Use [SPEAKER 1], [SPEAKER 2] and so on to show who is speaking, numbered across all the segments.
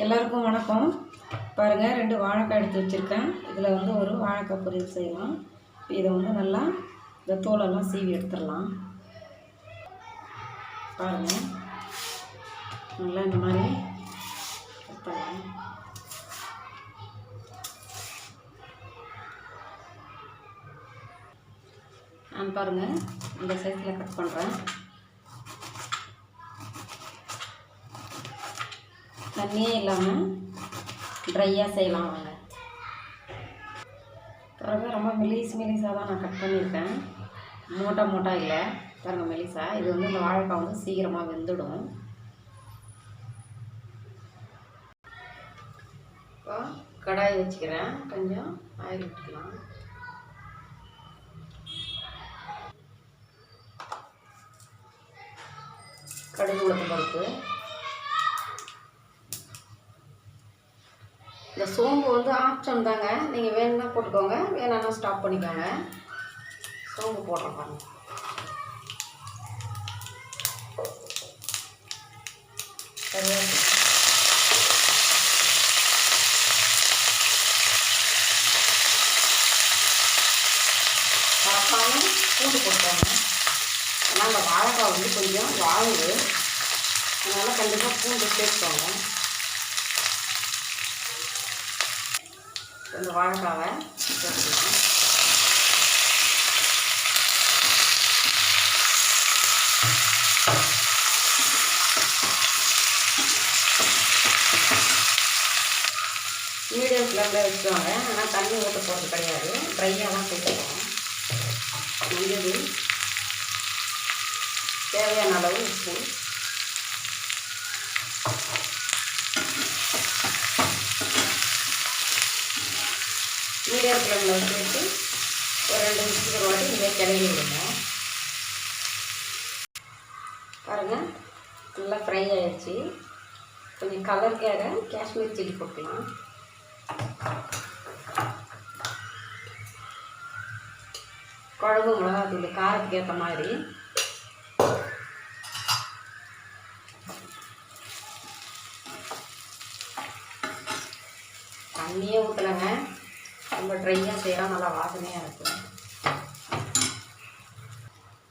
[SPEAKER 1] எல்லாருக்கும் வணக்கம். பாருங்கள், 2 வாழைக்காய் எடுத்து வச்சுருக்கேன். இதில் வந்து ஒரு வாழைக்காய் பொரியல் செய்யலாம். இதை வந்து நல்லா இந்த தோலெல்லாம் சீவி எடுத்துடலாம். பாருங்கள், நல்லா இந்த மாதிரி எடுத்துடலாம். நான் பாருங்கள் இந்த சைஸில் கட் பண்ணுறேன். தண்ணியே இல்லாமல் ட்ரையாக செய்யலாம் வாங்க. பாருங்கள், ரொம்ப மெலிசாக தான் நான் கட் பண்ணியிருக்கேன். மூட்டை இல்லை பாருங்கள், மெலிசா. இது வந்து இந்த வாழைக்காய் வந்து சீக்கிரமாக வெந்துடும். இப்போ கடாய் வச்சுக்கிறேன். கொஞ்சம் ஆயில் விட்டுக்கலாம். கடுகு உளுத்தம் பருப்பு. இந்த சோம்பு வந்து ஆப்ஷன் தாங்க, நீங்கள் வேணும்னா போட்டுக்கோங்க, வேணான்னா ஸ்டாப் பண்ணிக்கோங்க. சோம்பு போடுறோம் பாருங்கள். கருவேப்பிலை, மறக்காம பூண்டு போட்டுக்கோங்க. ஆனால் அந்த வாழைக்காய் வந்து கொஞ்சம் வாங்குது, அதனால் கண்டிப்பாக பூண்டு சேர்த்துக்கோங்க. இந்த வாழைக்காவை சேர்த்துக்கலாம். மீடியம் ஃப்ளேமில் வச்சுக்கோங்க. ஆனால் தண்ணி ஊற்ற போகிறது கிடையாது, ட்ரையாக தான் சேர்த்துக்கோங்க. மஞ்சள், தேவையான அளவு உப்பு, மீடியம் ஃப்ளேமில் வச்சுட்டு ஒரு 2 நிமிஷத்துக்கு வாட்டி இங்கே கிளறி விடுங்க. பாருங்கள், நல்லா ஃப்ரை ஆகிடுச்சு. கொஞ்சம் கலருக்காக காஷ்மீர் சில்லி போட்டுக்கலாம். குழம்பு மிளகாத்தூள் காரத்துக்கு ஏற்ற மாதிரி. தண்ணியே ஊற்றலைங்க, ரொம்ப ட்ரையாக செய்யலாம், நல்லா வாசனையாக இருக்கும்.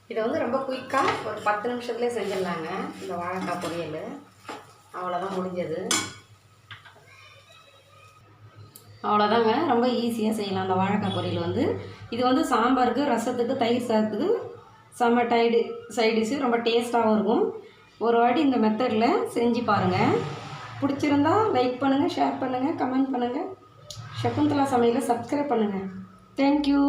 [SPEAKER 1] இதை வந்து ரொம்ப குயிக்காக ஒரு 10 நிமிஷத்துலேயே செஞ்சிடலாங்க. இந்த வாழைக்காய் பொரியல் அவ்வளோதான், முடிஞ்சது. அவ்வளோதாங்க, ரொம்ப ஈஸியாக செய்யலாம் அந்த வாழைக்காய் பொரியல் வந்து. இது வந்து சாம்பாருக்கு, ரசத்துக்கு, தயிர் சாதத்துக்கு செம்ம சைடிஷு, ரொம்ப டேஸ்ட்டாகவும் இருக்கும். ஒரு வாட்டி இந்த மெத்தடில் செஞ்சு பாருங்கள். பிடிச்சிருந்தா லைக் பண்ணுங்கள், ஷேர் பண்ணுங்கள், கமெண்ட் பண்ணுங்கள். சகுந்தலா சமையலை சப்ஸ்கிரைப் பண்ணுங்கள். தேங்க்யூ.